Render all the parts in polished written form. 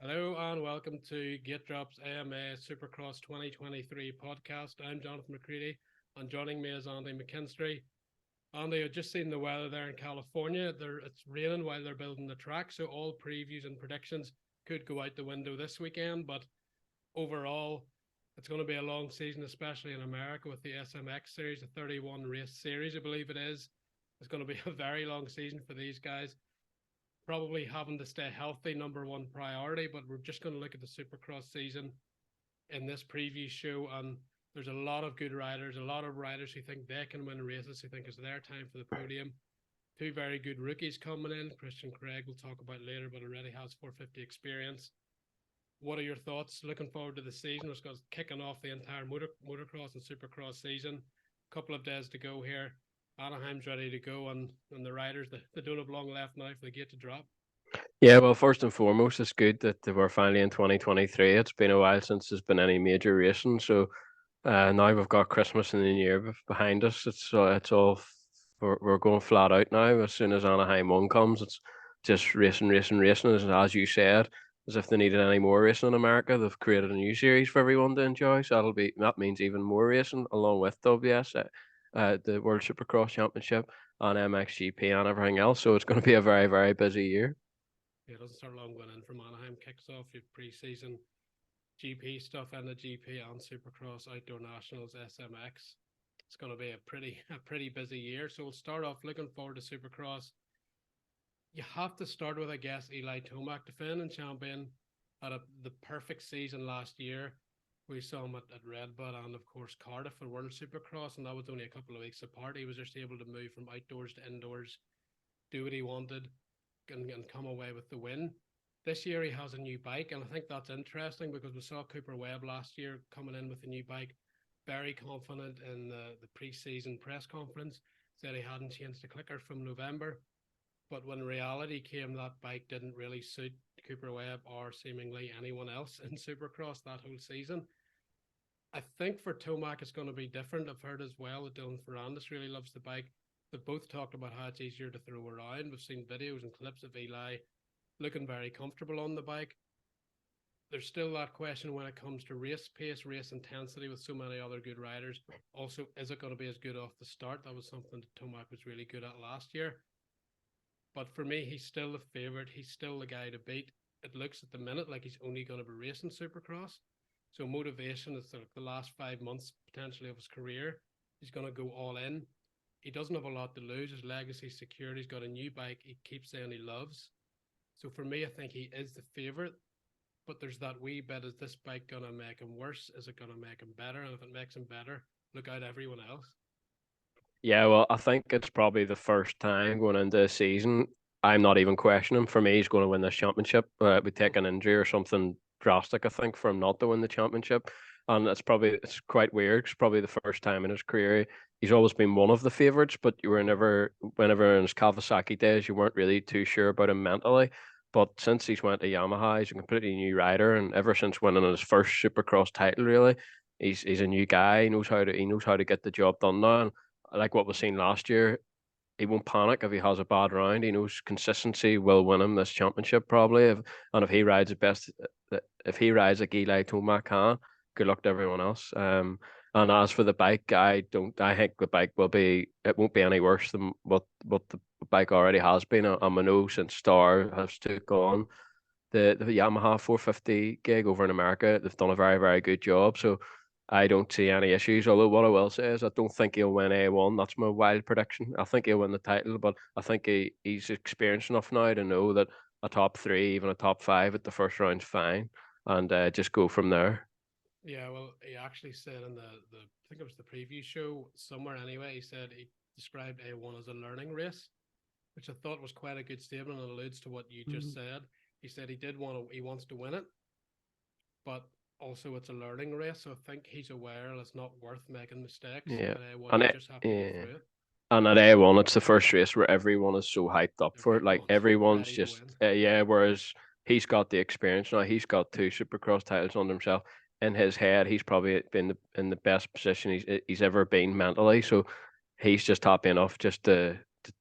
Hello and welcome to GateDrop's AMA Supercross 2023 podcast. I'm Jonathan McCready and joining me is Andy McKinstry. Andy, I've just seen the weather there in California. It's raining while they're building the track, so all previews and predictions could go out the window this weekend. But overall, it's going to be a long season, especially in America with the SMX series, the 31 race series, I believe it is. It's going to be a very long season for these guys. Probably having to stay healthy, number one priority, but we're just going to look at the Supercross season in this preview show. And there's a lot of good riders, a lot of riders who think they can win races, who think it's their time for the podium. Two very good rookies coming in. Christian Craig we'll talk about later, but already has 450 experience. What are your thoughts? Looking forward to the season. It's kicking off the entire motocross and Supercross season. A couple of days to go here. Anaheim's ready to go, and the riders, they don't have long left now for the gate to drop. Yeah, well, first and foremost, it's good that we're finally in 2023. It's been a while since there's been any major racing, so now we've got Christmas and the New Year behind us. It's all we're going flat out now. As soon as Anaheim 1 comes, it's just racing, racing, racing. As you said, as if they needed any more racing in America, they've created a new series for everyone to enjoy. So that means even more racing along with WS, the World Supercross Championship, and MXGP and everything else. So it's going to be a very, very busy year. Yeah, it doesn't start long going in from Anaheim. Kicks off your pre-season GP stuff and the GP and Supercross Outdoor Nationals SMX. It's going to be a pretty busy year. So we'll start off looking forward to Supercross. You have to start with, I guess, Eli Tomac, defending champion, had the perfect season last year. We saw him at Red Bull and, of course, Cardiff for World Supercross, and that was only a couple of weeks apart. He was just able to move from outdoors to indoors, do what he wanted, and come away with the win. This year he has a new bike, and I think that's interesting because we saw Cooper Webb last year coming in with a new bike, very confident in the pre-season press conference, said he hadn't changed the clicker from November. But when reality came, that bike didn't really suit Cooper Webb or seemingly anyone else in Supercross that whole season. I think for Tomac it's going to be different. I've heard as well that Dylan Ferrandis really loves the bike. They've both talked about how it's easier to throw around. We've seen videos and clips of Eli looking very comfortable on the bike. There's still that question when it comes to race pace, race intensity with so many other good riders. Also, is it going to be as good off the start? That was something that Tomac was really good at last year. But for me, he's still the favourite. He's still the guy to beat. It looks at the minute like he's only going to be racing Supercross. So motivation is the last 5 months potentially of his career. He's going to go all in. He doesn't have a lot to lose. His legacy secured. He's got a new bike he keeps saying he loves. So for me, I think he is the favourite. But there's that wee bit, is this bike going to make him worse? Is it going to make him better? And if it makes him better, look out everyone else. Yeah, well, I think it's probably the first time going into a season. I'm not even questioning. For me, he's going to win this championship. We take an injury or something drastic, I think, for him not to win the championship. And it's quite weird. It's probably the first time in his career. He's always been one of the favourites, but you were never, whenever in his Kawasaki days, you weren't really too sure about him mentally. But since he's went to Yamaha, he's a completely new rider, and ever since winning his first Supercross title, really, he's a new guy. He knows how to get the job done now. And like what was seen last year, he won't panic if he has a bad round. He knows consistency will win him this championship probably. If he rides the best, if he rides like Eli Tomac can, good luck to everyone else. And as for the bike, I don't. I think the bike will be. It won't be any worse than what the bike already has been. I know since Star has took on the Yamaha 450 gig over in America, they've done a very, very good job. So I don't see any issues. Although what I will say is I don't think he'll win A1. That's my wild prediction. I think he'll win the title, but I think he's experienced enough now to know that a top three, even a top five at the first round's fine, and just go from there. Yeah, well, he actually said in I think it was the preview show somewhere anyway, he said he described A1 as a learning race, which I thought was quite a good statement and alludes to what you just said. He said he wants to win it, but also it's a learning race. So I think he's aware it's not worth making mistakes. Yeah, And A1, and you it, just have to go yeah. through it. And at A1, it's the first race where everyone is so hyped up for it. Like Everyone's everyone's ready to just, win. yeah. Whereas he's got the experience now. He's got two Supercross titles under himself. In his head, he's probably been in the best position he's ever been mentally. So he's just happy enough just to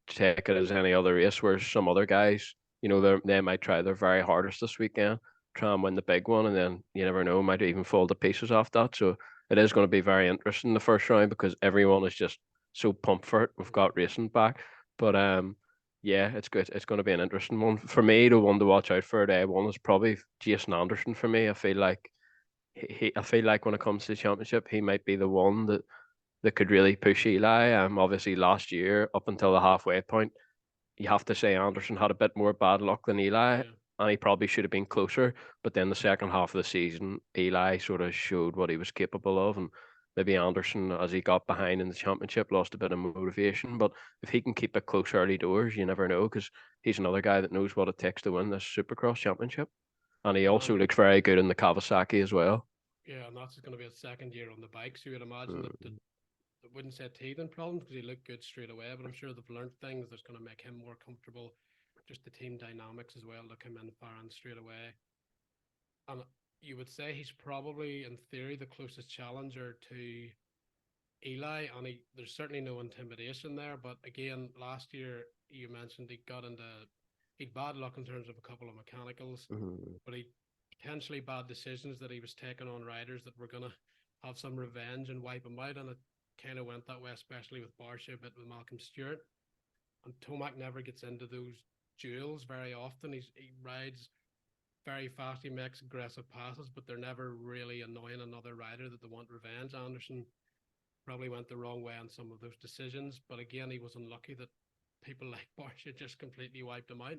take it as any other race. Whereas some other guys, they might try their very hardest this weekend, try and win the big one, and then you never know, might even fall to pieces off that. So it is going to be very interesting the first round because everyone is just so pumped for it. We've got racing back, but yeah, it's good. It's going to be an interesting one for me. The one to watch out for day one is probably Jason Anderson for me. I feel like I feel like when it comes to the championship, he might be the one that could really push Eli. Obviously last year up until the halfway point, you have to say Anderson had a bit more bad luck than Eli, Yeah. and he probably should have been closer. But then the second half of the season, Eli sort of showed what he was capable of, and maybe Anderson, as he got behind in the championship, lost a bit of motivation. But if he can keep it close early doors, you never know, because he's another guy that knows what it takes to win this Supercross championship, and he also And looks very good in the Kawasaki as well. yeah, and that's going to be his second year on the bike. So you would imagine that Mm. I wouldn't say teething problems because he looked good straight away, but I'm sure they've learned things that's going to make him more comfortable. Just the team dynamics as well to come in firing straight away. And you would say he's probably, in theory, the closest challenger to Eli, and there's certainly no intimidation there. But again, last year you mentioned he'd bad luck in terms of a couple of mechanicals, Mm. but he potentially bad decisions that he was taking on riders that were gonna have some revenge and wipe him out, and it kind of went that way, especially with Barsha, a bit with Malcolm Stewart. And Tomac never gets into those duels very often. He rides very fast. He makes aggressive passes, but they're never really annoying another rider that they want revenge. Anderson probably went the wrong way on some of those decisions, but again, he was unlucky that people like Barsha just completely wiped him out.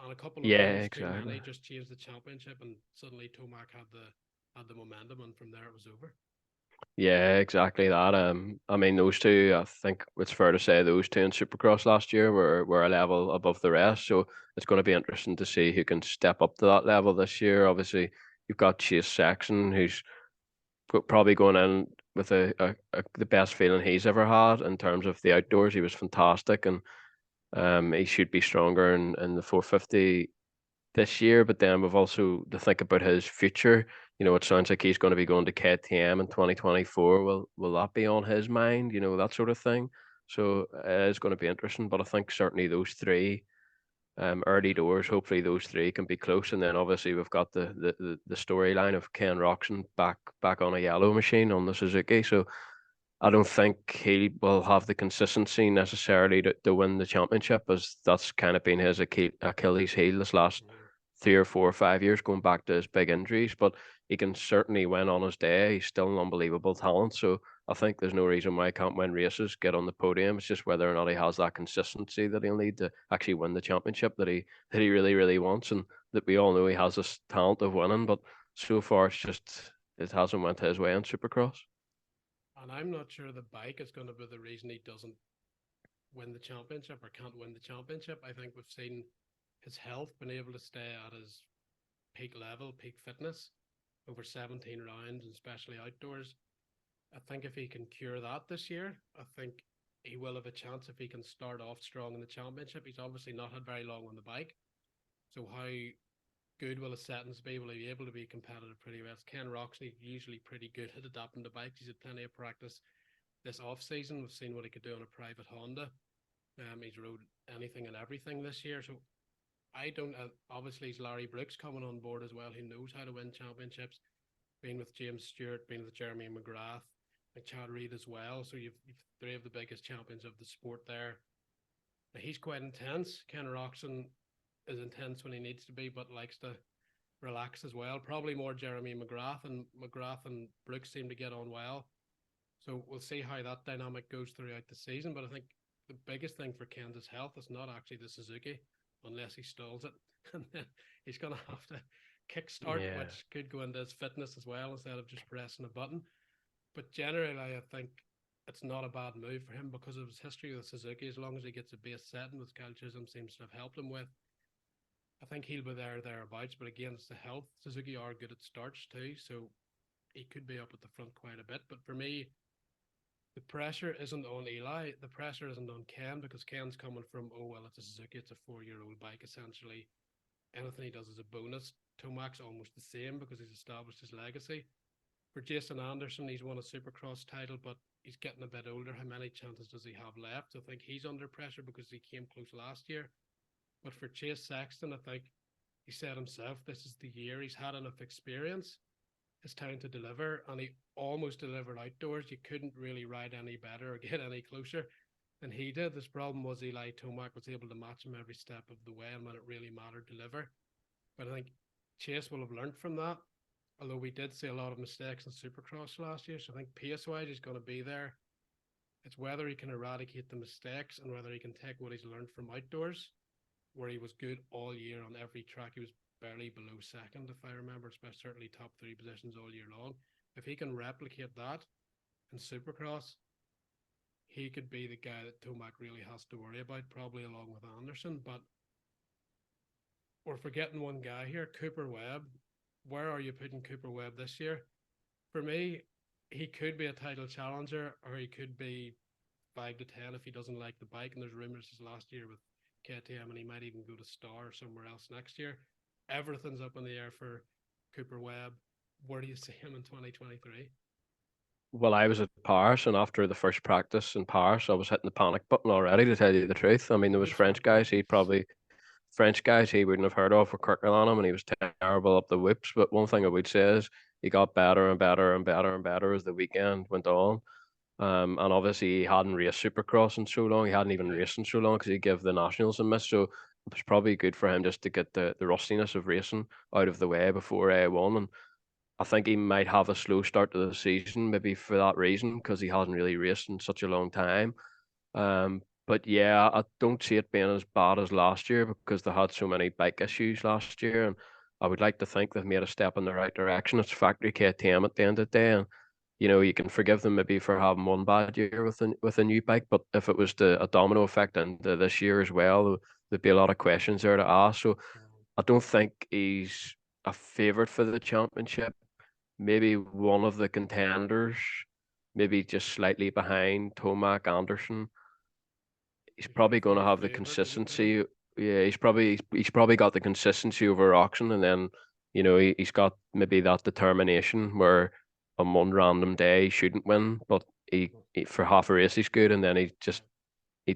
And a couple of Yeah, wins too exactly. many just changed the championship, and suddenly Tomac had the momentum, and from there it was over. Yeah, exactly that. I mean, those two, I think it's fair to say those two in Supercross last year were a level above the rest. So it's going to be interesting to see who can step up to that level this year. Obviously, you've got Chase Saxon, who's probably going in with the best feeling he's ever had in terms of the outdoors. He was fantastic, and he should be stronger in the 450 this year, but then we've also to think about his future. You know, it sounds like he's going to be going to KTM in 2024. Will that be on his mind? You know, that sort of thing. So it's going to be interesting. But I think certainly those three early Yeah. doors, hopefully those three can be close. And then obviously we've got the storyline of Ken Roxon back on a yellow machine on the Suzuki. So I don't think he will have the consistency necessarily to win the championship, as that's kind of been his Achilles heel this last Mhm. 3 or 4 or 5 years, going back to his big injuries. But he can certainly win on his day. He's still an unbelievable talent. So I think there's no reason why he can't win races, get on the podium. It's just whether or not he has that consistency that he'll need to actually win the championship that he really, really wants, and that we all know he has this talent of winning. But so far, it hasn't went his way in Supercross. And I'm not sure the bike is going to be the reason he doesn't win the championship or can't win the championship. I think we've seen his health been able to stay at his peak level, peak fitness over 17 rounds, and especially outdoors. I think if he can cure that this year, I think he will have a chance if he can start off strong in the championship. He's obviously not had very long on the bike. So how good will his settings be? Will he be able to be competitive pretty well? Ken Roxley usually pretty good at adapting to bikes. He's had plenty of practice this off season. We've seen what he could do on a private Honda. He's rode anything and everything this year. So I don't. Obviously, he's Larry Brooks coming on board as well, who knows how to win championships. Been with James Stewart, been with Jeremy McGrath, and Chad Reed as well. So you've three of the biggest champions of the sport there. Now, he's quite intense. Ken Roxon is intense when he needs to be, but likes to relax as well. Probably more Jeremy McGrath and Brooks seem to get on well. So we'll see how that dynamic goes throughout the season. But I think the biggest thing for Ken's health is not actually the Suzuki, unless he stalls it. And then he's going to have to kickstart, Yeah. which could go into his fitness as well instead of just pressing a button. But generally, I think it's not a bad move for him because of his history with Suzuki. As long as he gets a base setting, which Kyle Chisholm seems to have helped him with, I think he'll be thereabouts. But again, it's the health. Suzuki are good at starts too, so he could be up at the front quite a bit. But for me, the pressure isn't on Eli. The pressure isn't on Ken because Ken's coming from, oh, well, it's a Suzuki. It's a 4-year-old bike, essentially. Anything he does is a bonus. Tomac's almost the same because he's established his legacy. For Jason Anderson, he's won a Supercross title, but he's getting a bit older. How many chances does he have left? I think he's under pressure because he came close last year. But for Chase Sexton, I think he said himself, this is the year. He's had enough experience. It's time to deliver, and he almost delivered outdoors. You couldn't really ride any better or get any closer than he did. This problem was Eli Tomac was able to match him every step of the way, and when it really mattered, deliver. But I think Chase will have learned from that. Although we did see a lot of mistakes in Supercross last year, so I think pace-wise he's going to be there. It's whether he can eradicate the mistakes and whether he can take what he's learned from outdoors, where he was good all year on every track. He was barely below second, if I remember, especially certainly top three positions all year long. If he can replicate that in Supercross, he could be the guy that Tomac really has to worry about, probably along with Anderson. But we're forgetting one guy here, Cooper Webb. Where are you putting Cooper Webb this year? For me, he could be a title challenger, or he could be 5 to 10 if he doesn't like the bike. And there's rumors his last year with KTM, and he might even go to Star or somewhere else next year. Everything's up in the air for Cooper Webb. Where do you see him in 2023? Well, I was at Paris, and after the first practice in Paris, I was hitting the panic button already, to tell you the truth. I mean, there was French guys he wouldn't have heard of were kirking on him, and he was terrible up the whips. But one thing I would say is he got better and better and better and better as the weekend went on. And obviously he hadn't raced Supercross in so long. He hadn't even Yeah. raced in so long because he gave the Nationals a miss. So it was probably good for him just to get the rustiness of racing out of the way before A1. And I think he might have a slow start to the season, maybe for that reason, because he hasn't really raced in such a long time. But yeah, I don't see it being as bad as last year because they had so many bike issues last year, and I would like to think they've made a step in the right direction. It's factory KTM at the end of the day, and you can forgive them maybe for having one bad year with a new bike, but if it was a domino effect into this year as well, there'd be a lot of questions there to ask. So I don't think he's a favourite for the championship. Maybe one of the contenders, maybe just slightly behind Tomac, Anderson. He's He's your probably going to full have the favorite, would you put him? consistency. Yeah, he's probably got the consistency over auction, and then he's got maybe that determination where on one random day he shouldn't win, but he for half a race he's good, and then he just he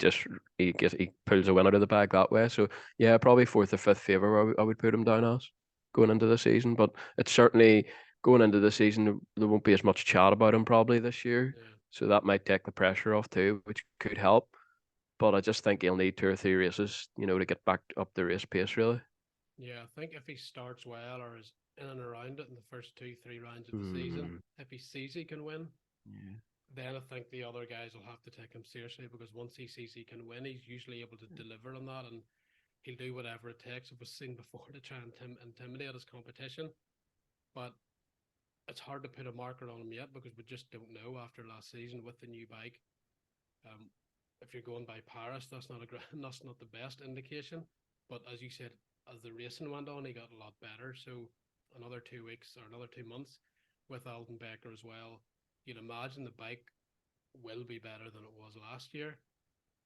pulls a win out of the bag that way. So yeah, probably fourth or fifth favourite I would put him down as going into the season. But it's certainly going into the season there won't be as much chat about him probably this year. Yeah. So that might take the pressure off too, which could help. But I just think he'll need two or three races, to get back up the race pace really. Yeah, I think if he starts well or is in and around it in the first 2, 3 rounds of the season, Mm, if he sees he can win, yeah. then I think the other guys will have to take him seriously because once he sees he can win, he's usually able to deliver on that and he'll do whatever it takes. It was seen before to try and intimidate his competition. But it's hard to put a marker on him yet because we just don't know after last season with the new bike. Um, if you're going by Paris, that's not that's not the best indication. But as you said, as the racing went on, he got a lot better. So another 2 weeks or another 2 months with Alden Becker as well, you'd imagine the bike will be better than it was last year.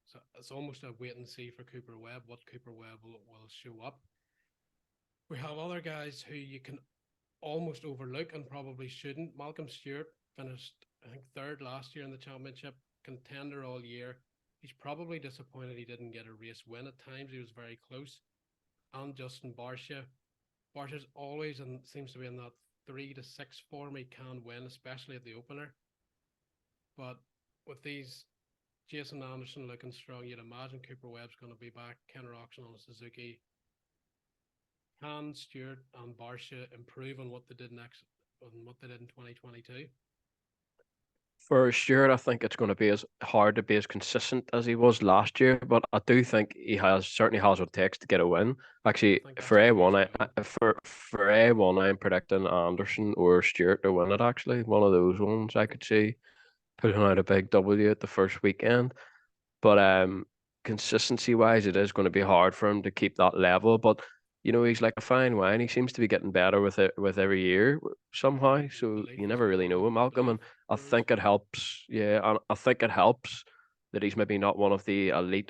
So it's almost a wait and see for Cooper Webb, what Cooper Webb will show up. We have other guys who you can almost overlook and probably shouldn't. Malcolm Stewart finished, I think, third last year in the championship, contender all year. He's probably disappointed he didn't get a race win. At times he was very close. And Justin Barcia. Barcia's always and seems to be in that 3 to 6 form. He can win, especially at the opener. But with these Jason Anderson looking strong, you'd imagine Cooper Webb's going to be back. Ken Roxon on a Suzuki. Can Stewart and Barcia improve on what they did in 2022? For Stewart, I think it's going to be as hard to be as consistent as he was last year, but I do think he certainly has what it takes to get a win. I Actually, think for that's where he's A1, going. for A1, I'm predicting Anderson or Stewart to win it. Actually, one of those ones I could see putting out a big W at the first weekend. But consistency wise, it is going to be hard for him to keep that level. But he's like a fine wine. He seems to be getting better with every year somehow. So Belief you is never really growing. know with Malcolm, Belief and I grows. think it helps. Yeah, and I think it helps that he's maybe not one of the elite,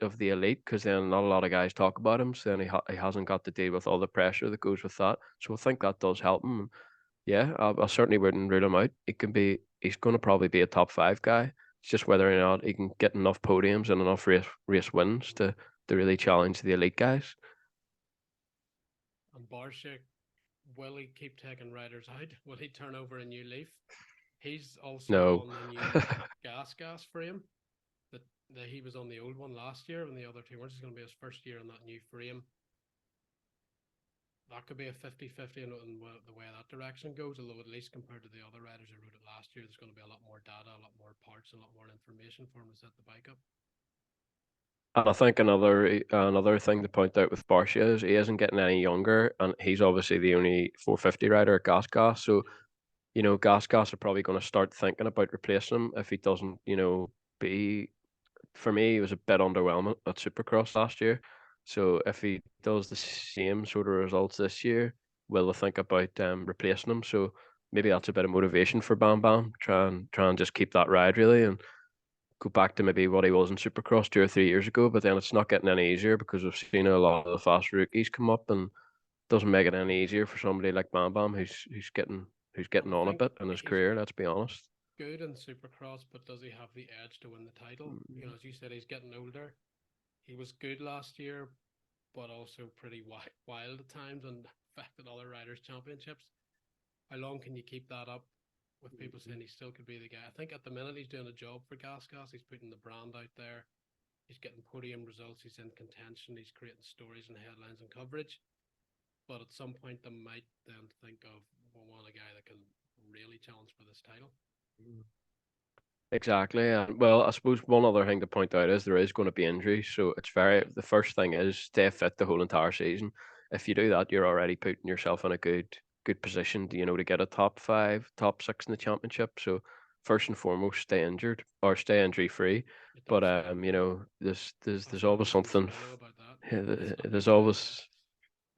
because then not a lot of guys talk about him. So then he hasn't got to deal with all the pressure that goes with that. So I think that does help him. Yeah, I certainly wouldn't rule him out. He's going to probably be a top five guy. It's just whether or not he can get enough podiums and enough race wins to really challenge the elite guys. And Barsha, will he keep taking riders out? Will he turn over a new leaf? He's also No. on the new gas frame that he was on the old one last year, and the other two weren't. It's going to be his first year on that new frame. That could be a 50-50 in the way that direction goes, although at least compared to the other riders who rode it last year, there's going to be a lot more data, a lot more parts, a lot more information for him to set the bike up. And I think another thing to point out with Barsha is he isn't getting any younger, and he's obviously the only 450 rider at Gas. So, you know, Gas are probably going to start thinking about replacing him if he doesn't, you know, be. For me, he was a bit underwhelming at Supercross last year. So if he does the same sort of results this year, will they think about replacing him? So maybe that's a bit of motivation for Bam Bam. Try and just keep that ride really, and go back to maybe what he was in Supercross 2 or 3 years ago. But then it's not getting any easier because we've seen a lot of the fast rookies come up, and doesn't make it any easier for somebody like Bam Bam who's getting And I on a think bit in his he's career. Let's be honest. good in Supercross, but does he have the edge to win the title? You know, Mm. as you said, he's getting older. He was good last year, but also pretty wild at times and affected other riders' championships. How long can you keep that up with people saying he still could be the guy? I think at the minute he's doing a job for Gas. He's putting the brand out there. He's getting podium results. He's in contention. He's creating stories and headlines and coverage. But at some point, they might then think of, well, we want a guy that can really challenge for this title. Exactly. And well, I suppose one other thing to point out is there is going to be injuries. So the first thing is stay fit the whole entire season. If you do that, you're already putting yourself in a good position to, you know, to get a top five, top six in the championship. So first and foremost, stay injured or stay injury free. It But does, yeah. you know, I've there's always spoken to something. Serrano about that. It's happening There's to him. always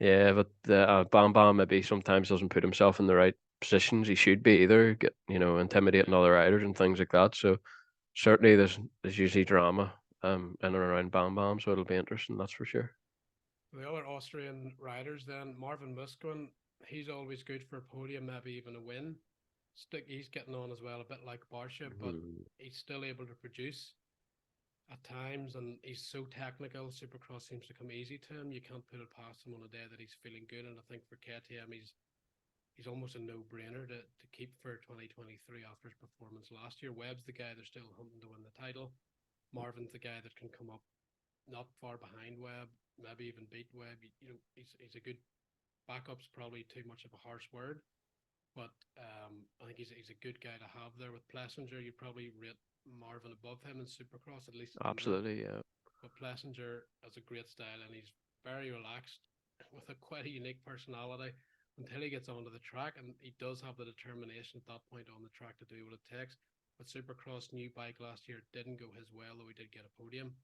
yeah, but Bam Bam maybe sometimes doesn't put himself in the right positions. He should be either get, you know, intimidating Yeah. other riders and things like that. So certainly there's usually drama in and around Bam Bam, so it'll be interesting, that's for sure. The other Austrian riders then, Marvin Musquin, he's always good for a podium, maybe even a win. He's getting on as well, a bit like Barsha, but Mhm. he's still able to produce at times, and he's so technical. Supercross seems to come easy to him. You can't put it past him on a day that he's feeling good, and I think for KTM, he's almost a no-brainer to keep for 2023 after his performance last year. Webb's the guy they're still hunting to win the title. Marvin's the guy that can come up not far behind Webb, maybe even beat Webb. You know, he's a good backup's probably too much of a harsh word, but I think he's a good guy to have there. With Plessinger, you probably rate Marvin above him in Supercross, at least at the minute. Absolutely, yeah. But Plessinger has a great style and he's very relaxed with a quite a unique personality until he gets onto the track, and he does have the determination at that point on the track to do what it takes. But Supercross new bike last year didn't go his way, though he did get a podium.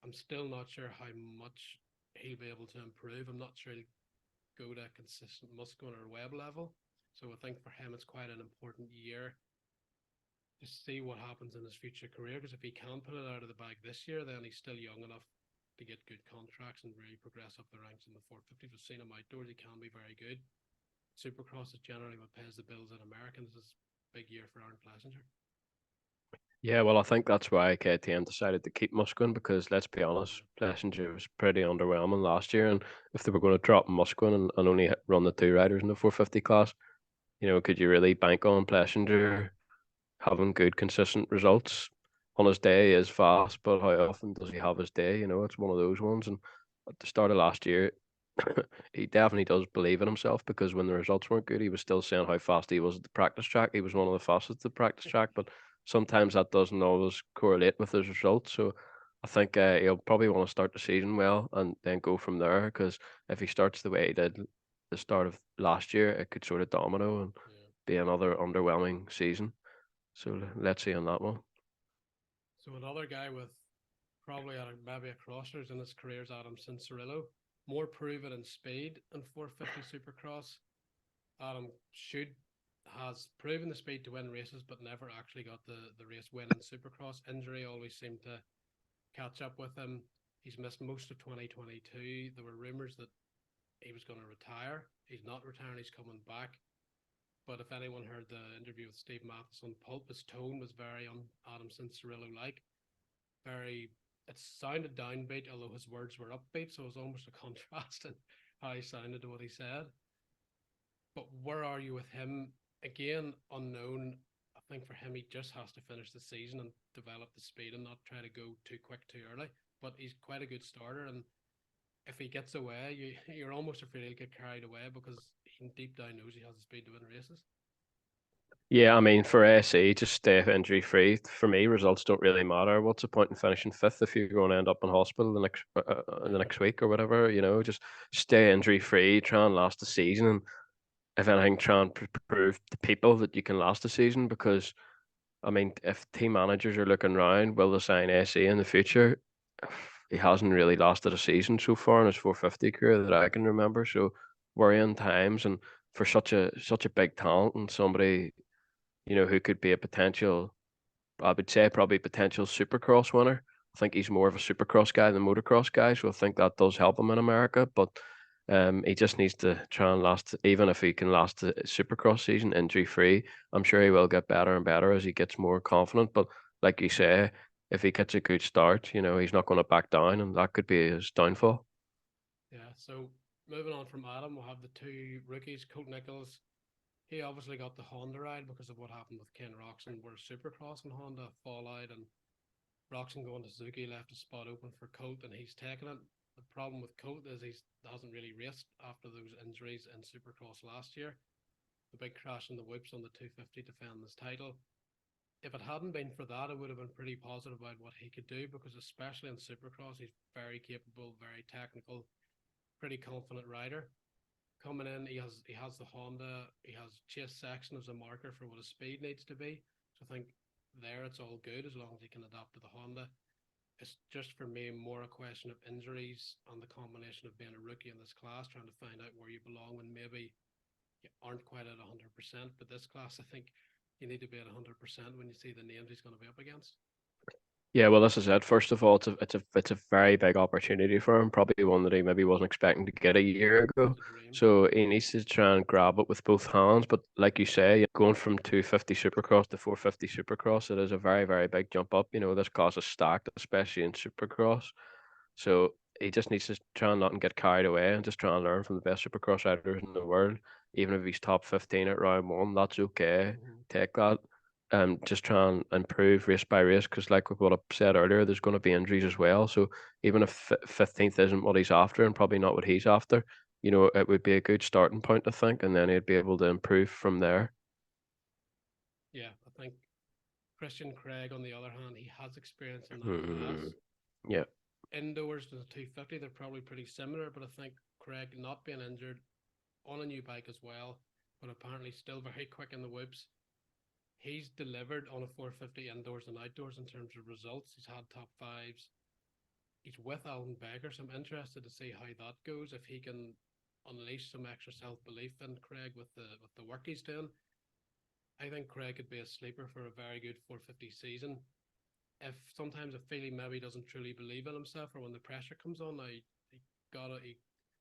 I'm still not sure how much he'll be able to improve. I'm not sure he'll go to a consistent Musquin or Webb level. So I think for him it's quite an important year to see what happens in his future career. Because if he can put it out of the bag this year, then he's still young enough to get good contracts and really progress up the ranks in the 450s. We've seen him outdoors; he can be very good. Supercross is generally what pays the bills in America. This is a big year for Aaron Plessinger. Yeah, well, I think that's why KTM decided to keep Musquin because let's be honest, Yeah, Plessinger was pretty underwhelming last year, and if they were going to drop Musquin and only run the two riders in the 450 class, you know, could you really bank on Plessinger having good, consistent results? On his day, he is fast, but how often does he have his day? You know, it's one of those ones. And at the start of last year, he definitely does believe in himself because when the results weren't good, he was still saying how fast he was at the practice track. He was one of the fastest at the practice track, but sometimes that doesn't always correlate with his results. So I think he'll probably want to start the season well and then go from there because if he starts the way he did the start of last year, it could sort of domino and yeah. be another underwhelming season. So let's see on that one. So another guy with probably maybe a crossers in his career is Adam Cincerillo. More proven in speed in 450 Supercross. Adam has proven the speed to win races, but never actually got the race win in Supercross. Injury always seemed to catch up with him. He's missed most of 2022. There were rumors that he was going to retire. He's not retiring. He's coming back. But if anyone heard the interview with Steve Mathis on Pulp, his tone was very Adam Cincerillo like. Very, it sounded downbeat, although his words were upbeat. So it was almost a contrast how he sounded to what he said. But where are you with him? Again, unknown. I think for him, he just has to finish the season and develop the speed and not try to go too quick too early. But he's quite a good starter, and if he gets away, you're almost afraid he'll get carried away because he deep down knows he has the speed to win races. Yeah, I mean, for SE, just stay injury free. For me, results don't really matter. What's the point in finishing fifth if you're going to end up in hospital the Yeah, next week or whatever? You know, just stay injury free, try and last the season, and if anything, try and prove to people that you can last the season. Because I mean, if team managers are looking around, will they sign SE in the future? He hasn't really lasted a season so far in his 450 career that I can remember. So worrying times, and for such a big talent and somebody who could be a potential, I would say probably potential Supercross winner. I think he's more of a Supercross guy than motocross guy, so I think that does help him in America. But he just needs to try and last, even if he can last the Supercross season injury free. I'm sure he will get better and better as he gets more confident. But like you say, if he gets a good start, he's not going to back down, and that could be his downfall. yeah. So moving on from Adam, we'll have the two rookies, Colt Nichols. He obviously got the Honda ride because of what happened with Ken Roxon, where Supercross and Honda fall out, and Roxon going to Suzuki left a spot open for Colt, and he's taken it. The problem with Colt is he hasn't really raced after those injuries in Supercross last year. The big crash in the whoops on the 250 to defend his title. If it hadn't been for that, I would have been pretty positive about what he could do because, especially in Supercross, he's very capable, very technical, pretty confident rider. Coming in, he has the Honda, he has Chase Sexton as a marker for what his speed needs to be. So I think there it's all good as long as he can adapt to the Honda. It's just for me more a question of injuries and the combination of being a rookie in this class, trying to find out where you belong when maybe you aren't quite at 100%. But this class, I think you need to be at 100% when you see the names he's going to be up against. Yeah, well, this is it. First of all, it's a very big opportunity for him. Probably one that he maybe wasn't expecting to get a year ago. It's a dream. So he needs to try and grab it with both hands. But like you say, going from 250 Supercross to 450 Supercross, it is a very, very big jump up. This class is stacked, especially in Supercross. So he just needs to try and not get carried away and just try and learn from the best Supercross riders in the world. Even if he's top 15 at round one, that's okay. Mm-hmm. Take that. Just try and improve race by race, because like what I said earlier, there's going to be injuries as well. So even if 15th isn't what he's after and probably not what he's after, it would be a good starting point, I think, and then he'd be able to improve from there. Yeah, I think Christian Craig, on the other hand, he has experience in that Mm, class. yeah. Indoors to the 250, they're probably pretty similar, but I think Craig not being injured on a new bike as well, but apparently still very quick in the whoops. He's delivered on a 450 indoors and outdoors in terms of results. He's had top fives. He's with Alan Becker, so I'm interested to see how that goes. If he can unleash some extra self belief in Craig with the work he's doing, I think Craig could be a sleeper for a very good 450 season. If sometimes I feel he maybe doesn't truly believe in himself, or when the pressure comes on, he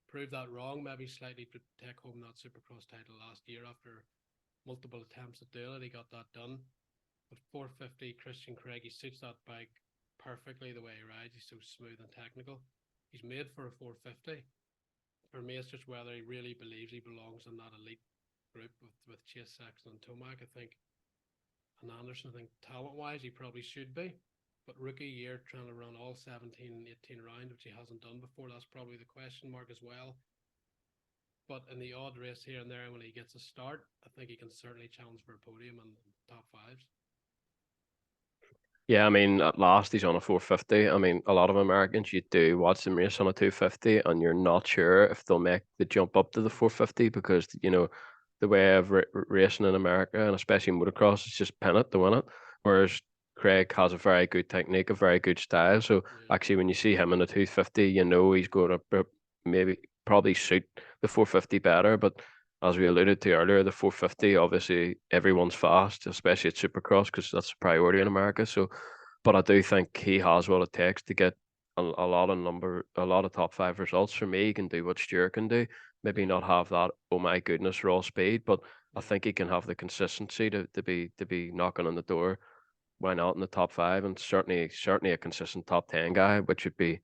proved that wrong. Maybe slightly to take home that Supercross title last year after multiple attempts at doing it. He got that done. But 450, Christian Craig, he suits that bike perfectly the way he rides. He's so smooth and technical. He's made for a 450. For me, it's just whether he really believes he belongs in that elite group with Chase Sexton and Tomac. I think, and Anderson, I think talent wise, he probably should be. But rookie year, trying to run all 17 and 18 rounds, which he hasn't done before, that's probably the question mark as well. But in the odd race here and there, when he gets a start, I think he can certainly challenge for a podium and top fives. Yeah, I mean, at last he's on a 450. I mean, a lot of Americans, you do watch them race on a 250 and you're not sure if they'll make the jump up to the 450 because, the way of racing in America and especially motocross is just pin it to win it. Whereas Craig has a very good technique, a very good style. So Yeah, actually, when you see him in the 250, he's going to maybe probably suit the 450 better. But as we alluded to earlier, the 450, obviously everyone's fast, especially at Supercross, because that's a priority in America. So, but I do think he has what it takes to get a lot of top five results. For me, he can do what Stewart can do. Maybe yeah, not have that, oh my goodness, raw speed, but I yeah. think he can have the consistency to be knocking on the door. Why not in the top five? And certainly a consistent top 10 guy, which would be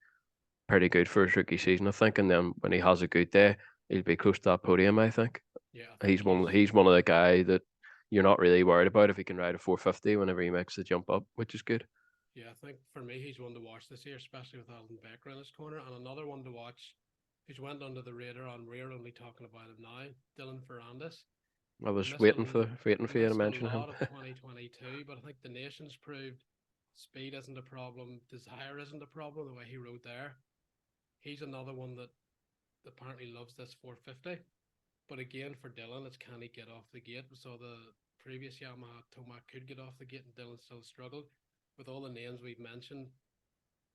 pretty good for his rookie season, I think. And then when he has a good day, he'll be close to that podium, I think. Yeah, I think He's one of the guy that you're not really worried about if he can ride a 450 whenever he makes the jump up, which is good. yeah, I think for me he's one to watch this year, especially with Alden Becker in his corner, and another one to watch who's went under the radar and we're only talking about him now, Dylan Ferrandis. I He was missed a waiting he for you to missed a mention him. lot of 2022, but I think the nations proved speed isn't a problem, desire isn't a problem. The way he rode there, he's another one that apparently loves this 450. But again, for Dylan, it's can he get off the gate? We saw the previous Yamaha Tomac could get off the gate, and Dylan still struggled. With all the names we've mentioned,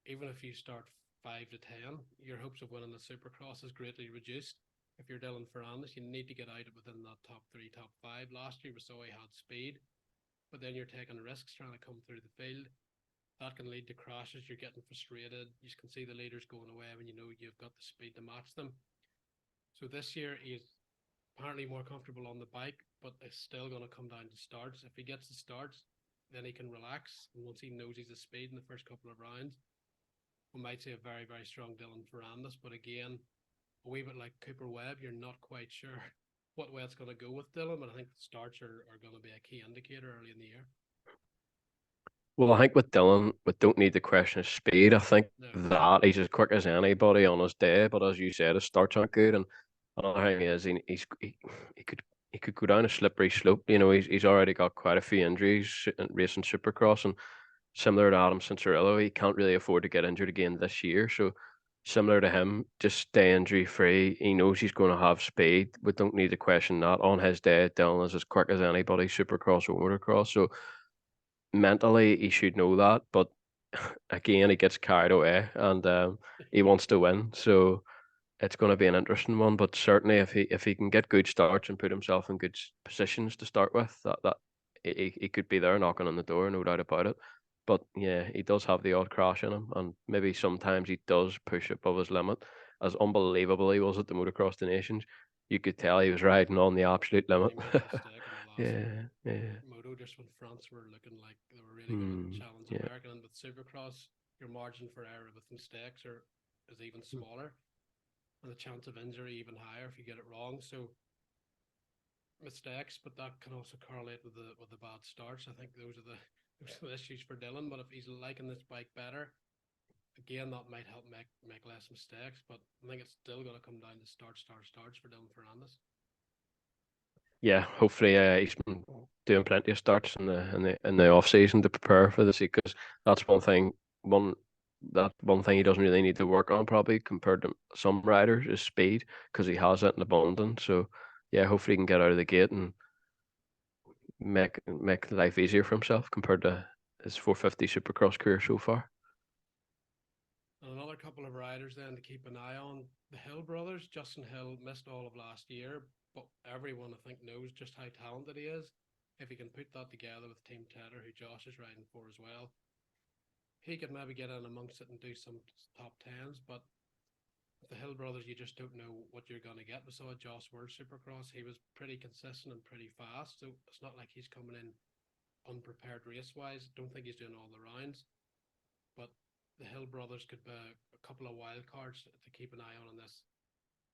even if you start 5 to 10, your hopes of winning the Supercross is greatly reduced. If you're Dylan Ferrandis, you need to get out within that top three, top five. Last year we saw he had speed, but then you're taking risks trying to come through the field. That can lead to crashes. You're getting frustrated. You can see the leaders going away when you know you've got the speed to match them. So this year he's apparently more comfortable on the bike, but it's still going to come down to starts. If he gets the starts, then he can relax. And once he knows he's a speed in the first couple of rounds, we might see a very, very strong Dylan Ferrandis. But again, a wee bit like Cooper Webb, you're not quite sure what way it's going to go with Dylan. But I think the starts are going to be a key indicator early in the year. Well, I think with Dylan, we don't need to question his speed. I think No. that he's as quick as anybody on his day. But as you said, his starts aren't good. And another thing is he could he could go down a slippery slope. You know, he's already got quite a few injuries in racing Supercross, and similar to Adam Cincerillo, he can't really afford to get injured again this year. So similar to him, just stay injury free. He knows he's going to have speed. We don't need to question that. On his day, Dylan is as quick as anybody, Supercross or motocross. So mentally he should know that, but again he gets carried away and he wants to win. So it's going to be an interesting one. But certainly if he can get good starts and put himself in good positions to start with, that he could be there knocking on the door, no doubt about it. But yeah, he does have the odd crash in him, and maybe sometimes he does push above his limit. As unbelievable he was at the Motocross the Nations, you could tell he was riding on the absolute limit. He made a mistake in the last Yeah. moto just when France were looking like they were really going to challenge Yeah. America. And with Supercross, your margin for error with mistakes is even smaller, and the chance of injury even higher if you get it wrong. So mistakes, but that can also correlate with the bad starts. I think those are the issues for Dylan. But if he's liking this bike better, again, that might help make less mistakes. But I think it's still going to come down to starts for Dylan Ferrandis. Yeah, hopefully he's been doing plenty of starts in the off season to prepare for this, because that's one thing he doesn't really need to work on probably compared to some riders is speed, because he has it in abundance. So yeah, hopefully he can get out of the gate and make life easier for himself compared to his 450 Supercross career so far. And another couple of riders then to keep an eye on, the Hill brothers. Justin Hill missed all of last year, but everyone I think knows just how talented he is. If he can put that together with Team Tedder, who Josh is riding for as well, he could maybe get in amongst it and do some top tens. But with the Hill brothers, you just don't know what you're going to get. We saw Josh World Supercross; he was pretty consistent and pretty fast, so it's not like he's coming in unprepared race wise. Don't think he's doing all the rounds, but the Hill brothers could be a couple of wild cards to keep an eye on in this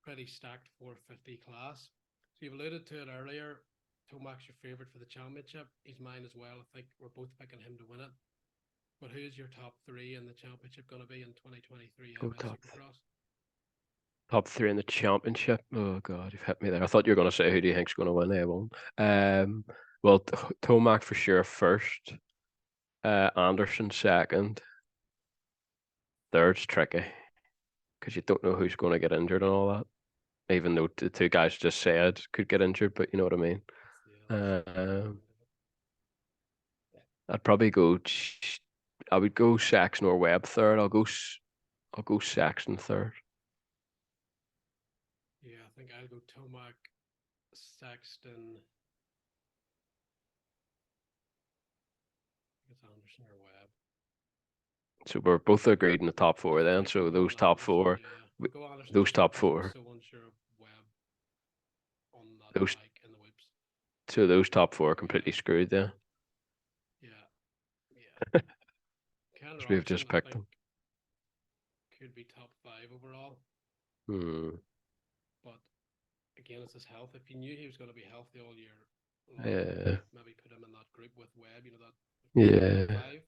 pretty stacked 450 class. So you've alluded to it earlier. Tomac's your favourite for the championship. He's mine as well. I think we're both picking him to win it. But who's your top three in the championship going to be in 2023 Oh, MS Supercross? top three in the championship. Oh God, you've hit me there. I thought you were going to say who do you think's going to win. I won't. Well, Tomac for sure first. Anderson second. Third's tricky because you don't know who's going to get injured and all that. Even though the two guys just said could get injured, but you know what I mean. I'd probably go. I would go Saxon or Webb third. I'll go Saxon third. Yeah, I think I'll go Tomac, Sexton. I guess Anderson or Webb. So we're both agreed in the top four then. I think So we're those going top Anderson. four, Yeah, we'll go Anderson those just top because I'm four, so unsure of Webb on that those bike in the whips. so those top four are completely screwed then. Yeah, yeah. Ken We've Robinson, just I picked think them. could be top 5 overall. Hmm. But again, it's his health. If you knew he was going to be healthy all year long, Yeah. maybe put him in that group with Webb, that Yeah. top 5.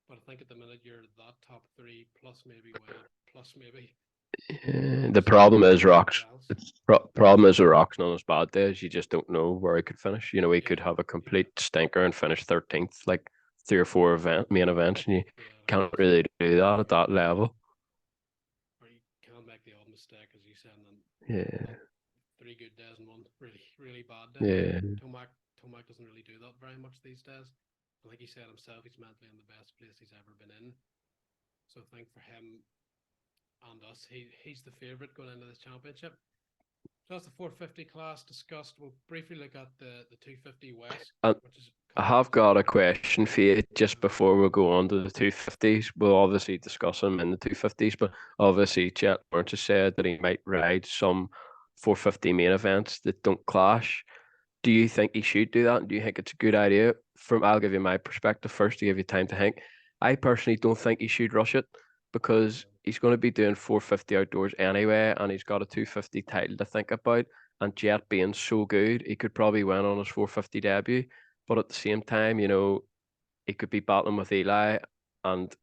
But I think at the minute you're that top 3 plus maybe Webb plus maybe. The problem is Rocks. Else. The problem is with Rocks on his bad days. You just don't know where he could finish. He could have a complete stinker and finish 13th, like 3 or 4 main events, and you can't really do that at that level. Or you can't make the odd mistake, as you said, and Yeah. 3 good days and 1 really, really bad day. Yeah. Tomac doesn't really do that very much these days. Like he said himself, he's mentally in the best place he's ever been in. So I think for him and us, he's the favourite going into this championship. So that's the 450 class discussed. We'll briefly look at the 250 West, which is. I have got a question for you just before we go on to the 250s. We'll obviously discuss them in the 250s, but obviously Jet Lawrence has said that he might ride some 450 main events that don't clash. Do you think he should do that? Do you think it's a good idea? I'll give you my perspective first to give you time to think. I personally don't think he should rush it because he's going to be doing 450 outdoors anyway, and he's got a 250 title to think about. And Jet being so good, he could probably win on his 450 debut. But at the same time, he could be battling with Eli, and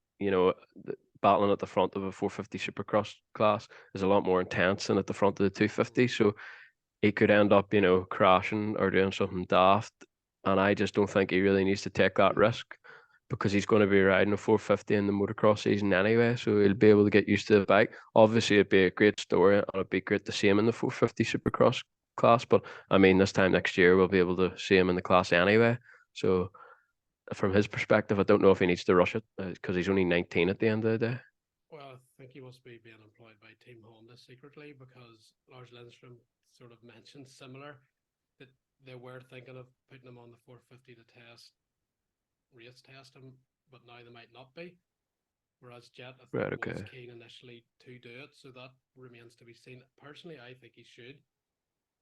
battling at the front of a 450 Supercross class is a lot more intense than at the front of the 250. So he could end up, crashing or doing something daft. And I just don't think he really needs to take that risk because he's going to be riding a 450 in the motocross season anyway. So he'll be able to get used to the bike. Obviously, it'd be a great story and it'd be great to see him in the 450 Supercross class. But I mean, this time next year, we'll be able to see him in the class anyway. So from his perspective, I don't know if he needs to rush it because he's only 19 at the end of the day. Well, I think he must be being employed by Team Honda secretly because Lars Lindstrom sort of mentioned similar that they were thinking of putting him on the 450 to race test him, but now they might not be. Whereas Jet, I think, was keen initially to do it, so that remains to be seen. Personally, I think he should,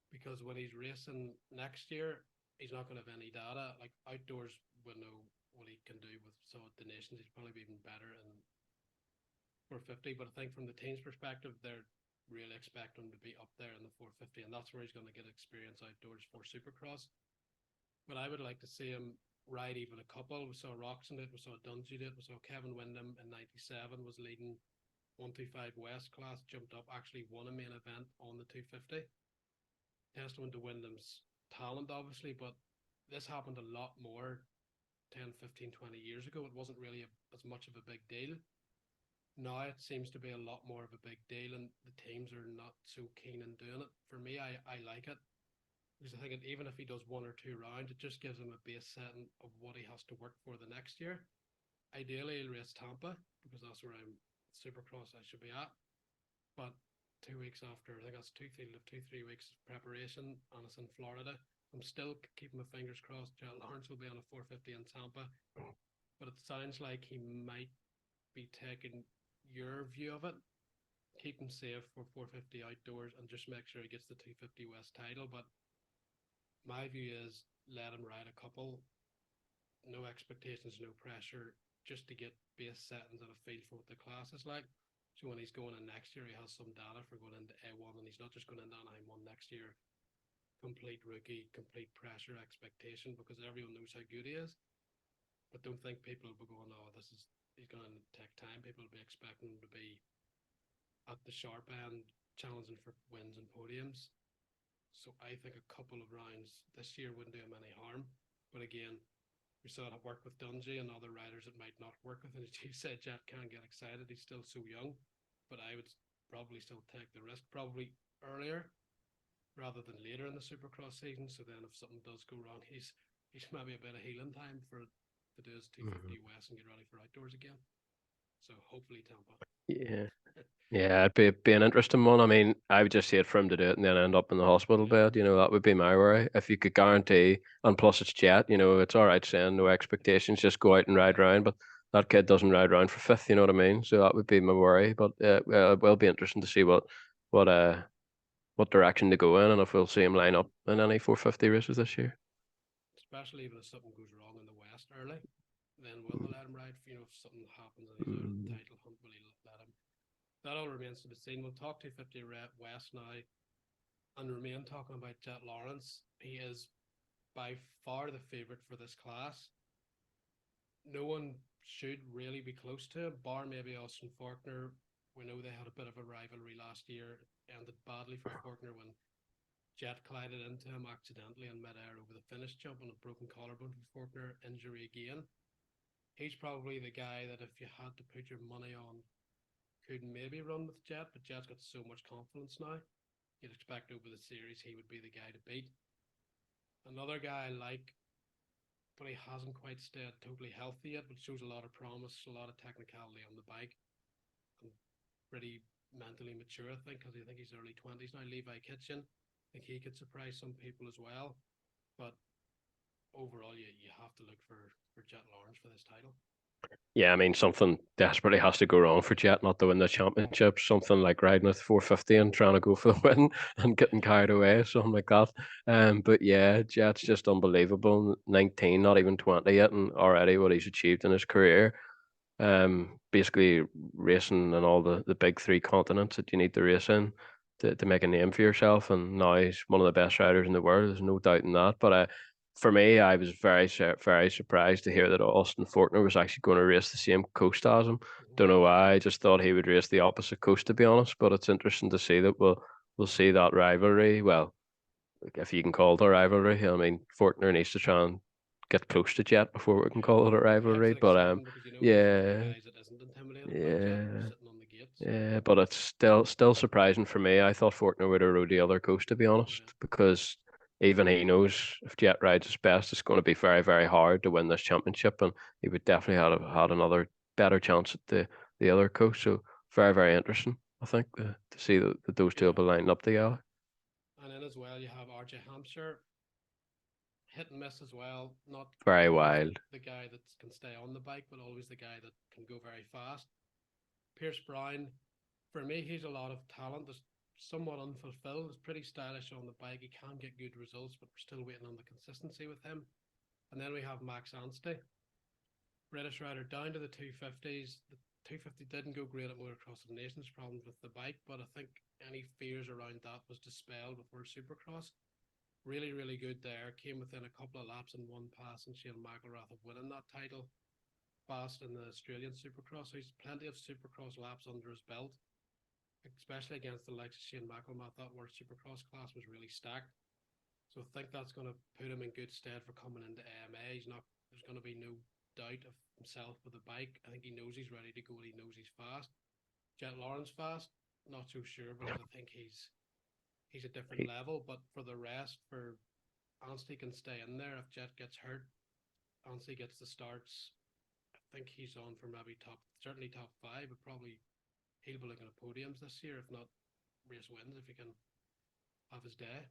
because when he's racing next year, he's not going to have any data. Like outdoors, we know what he can do with some of the nations. He's probably be even better in 450, but I think from the team's perspective, they're really expecting him to be up there in the 450, and that's where he's going to get experience outdoors for Supercross. But I would like to see him ride even a couple. We saw Roxon did, we saw Dungey did, we saw Kevin Windham in 97 was leading 125 West class, jumped up, actually won a main event on the 250. Testament to Windham's talent, obviously, but this happened a lot more 10, 15, 20 years ago. It wasn't really as much of a big deal. Now it seems to be a lot more of a big deal, and the teams are not so keen in doing it. For me, I like it because I think even if he does 1 or 2 rounds, it just gives him a base setting of what he has to work for the next year. Ideally, he'll race Tampa because that's where I'm Supercross I should be at. But 2 weeks after, I think that's 2-3 weeks of preparation, and it's in Florida. I'm still keeping my fingers crossed. Jet Lawrence will be on a 450 in Tampa, but it sounds like he might be taking your view of it, keep him safe for 450 outdoors and just make sure he gets the 250 West title. But my view is let him ride a couple, no expectations, no pressure, just to get base settings and a feel for what the class is like. So when he's going in next year, he has some data for going into A1, and he's not just going into Anaheim 1 next year, complete rookie, complete pressure expectation, because everyone knows how good he is. But don't think people will be going, oh, he's going to take time. People will be expecting him to be at the sharp end, challenging for wins and podiums. So I think a couple of rounds this year wouldn't do him any harm. But again, we saw it work with Dungey and other riders it might not work with. And as you said, Jet can't get excited. He's still so young. But I would probably still take the risk, probably earlier rather than later in the Supercross season. So then if something does go wrong, he's maybe a bit of healing time for to do his 250 West and get ready for outdoors again. So hopefully Tampa. Yeah. Yeah, it'd be an interesting one. I mean, I would just see it for him to do it and then end up in the hospital bed. That would be my worry. If you could guarantee, and plus it's Jet, it's all right saying no expectations, just go out and ride around. But that kid doesn't ride around for fifth, you know what I mean? So that would be my worry. But it will be interesting to see what direction to go in and if we'll see him line up in any 450 races this year. Especially even if something goes wrong in the West early, then will they let him ride? If something happens and he's out of the title hunt, will he let him? that all remains to be seen. We'll talk 250 West now and remain talking about Jet Lawrence. He is by far the favourite for this class. No one should really be close to him, bar maybe Austin Faulkner. We know they had a bit of a rivalry last year. It ended badly for Faulkner when Jet collided into him accidentally in mid-air over the finish jump on a broken collarbone for Faulkner, injury again. He's probably the guy that if you had to put your money on could maybe run with Jet, but Jet's got so much confidence now. You'd expect over the series he would be the guy to beat. Another guy I like, but he hasn't quite stayed totally healthy yet, but shows a lot of promise, a lot of technicality on the bike, and pretty mentally mature, I think, because I think he's early 20s now. Levi Kitchen, I think he could surprise some people as well. But overall, you have to look for Jet Lawrence for this title. Yeah, I mean, something desperately has to go wrong for Jet not to win the championship. Something like riding with 450 and trying to go for the win and getting carried away, something like that. But yeah, Jet's just unbelievable. 19, not even 20 yet, and already what he's achieved in his career. Basically racing in all the big three continents that you need to race in to make a name for yourself. And now he's one of the best riders in the world. There's no doubt in that. But for me, I was very surprised to hear that Austin Faulkner was actually going to race the same coast as him. Don't know why. I just thought he would race the opposite coast, to be honest. But it's interesting to see that we'll see that rivalry. Well, if you can call it a rivalry. I mean, Faulkner needs to try and get close to Jet before we can call it a rivalry. But because you know he's one of the yeah, guys that isn't intimidated by Jet sitting on the gates. yeah. But it's still surprising for me. I thought Faulkner would have rode the other coast, to be honest, because even he knows if Jet rides his best, it's going to be very, very hard to win this championship, and he would definitely have had another better chance at the other coast. So very, very interesting, I think, to see that those two will be lined up together. And then as well, you have RJ Hampshire, hit and miss as well. Not Very always wild. the guy that can stay on the bike, but always the guy that can go very fast. Pierce Brown, for me, he's a lot of talent. That's somewhat unfulfilled. He's pretty stylish on the bike. He can get good results, but we're still waiting on the consistency with him. And then we have Max Anstey, British rider, down to the 250s. The 250 didn't go great at Motocross of Nations, problems with the bike, but I think any fears around that was dispelled with World Supercross. Really, really good there. Came within a couple of laps and one pass, and Shane McElrath of winning that title fast in the Australian Supercross. So he's plenty of Supercross laps under his belt, especially against the likes of Shane McElrath. That World Supercross class was really stacked. So I think that's going to put him in good stead for coming into AMA. There's going to be no doubt of himself with the bike. I think he knows he's ready to go and he knows he's fast. Jet Lawrence fast, not so sure, because I think he's a different level. But for the rest, for Anstey can stay in there. If Jet gets hurt, Anstey gets the starts. I think he's on for maybe certainly top 5, but probably he'll be looking at podiums this year, if not race wins, if he can have his day.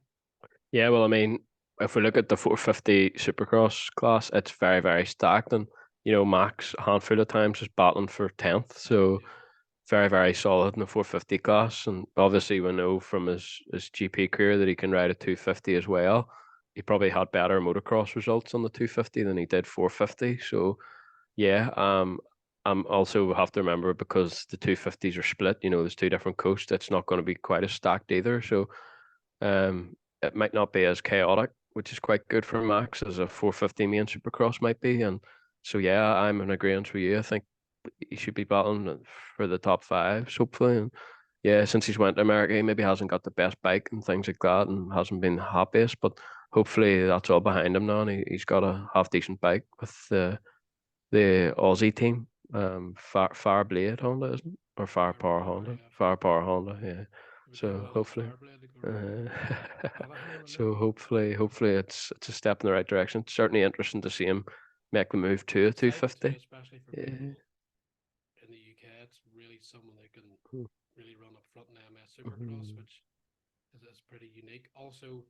Yeah, well, I mean, if we look at the 450 Supercross class, it's very, very stacked. And, Max, a handful of times, is battling for 10th. So, very, very solid in the 450 class. And obviously, we know from his GP career that he can ride a 250 as well. He probably had better motocross results on the 250 than he did 450. So, yeah, also have to remember, because the 250s are split, there's two different coasts, it's not going to be quite as stacked either. So, it might not be as chaotic, which is quite good for Max, as a 450 main Supercross might be. And so, yeah, I'm in agreement with you. I think he should be battling for the top 5, hopefully. And yeah, since he's went to America, he maybe hasn't got the best bike and things like that, and hasn't been happiest. But hopefully that's all behind him now, and he's got a half decent bike with the Aussie team, Fire Blade Honda, isn't it? Or Fire Power Honda? Yeah. Fire Power Honda, yeah. So hopefully, hopefully it's a step in the right direction. It's certainly interesting to see him make the move to a 250. Especially for people in the UK, it's really someone that can really run up front in MS Supercross, which is pretty unique. Also,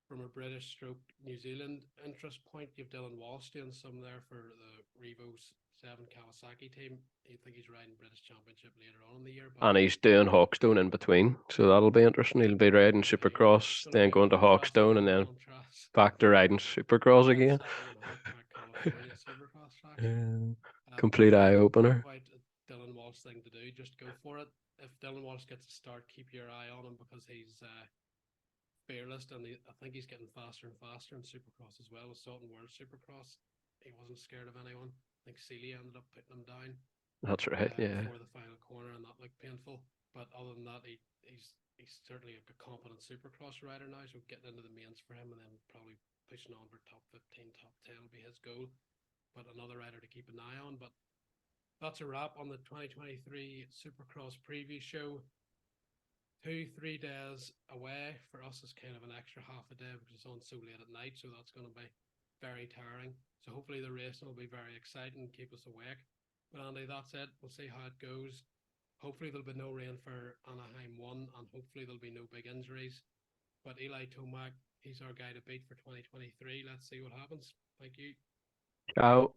from a British stroke New Zealand interest point, you've Dylan Walsh doing some there for the Revo's 7 Kawasaki team. You think he's riding British Championship later on in the year. And he's doing Hawkstone in between, so that'll be interesting. He'll be riding Supercross, then going to Hawkstone, and then back to riding Supercross again. California Supercross track. Complete eye opener. Quite a Dylan Walsh thing to do. Just go for it. if Dylan Walsh gets a start, keep your eye on him because he's fearless, and I think he's getting faster and faster in Supercross as well. I saw it in World Supercross. He wasn't scared of anyone. I think Sealy ended up putting him down That's right. Yeah. before the final corner, and that looked painful. But other than that, he's certainly a competent Supercross rider now. So getting into the mains for him, and then probably pushing on for top 15, top 10 will be his goal. But another rider to keep an eye on. But that's a wrap on the 2023 Supercross preview show. 2-3 days away for us is kind of an extra half a day because it's on so late at night. So that's going to be very tiring. So hopefully the racing will be very exciting and keep us awake. But Andy, that's it. We'll see how it goes. Hopefully there'll be no rain for Anaheim 1, and hopefully there'll be no big injuries. But Eli Tomac, he's our guy to beat for 2023. Let's see what happens. Thank you. Ciao.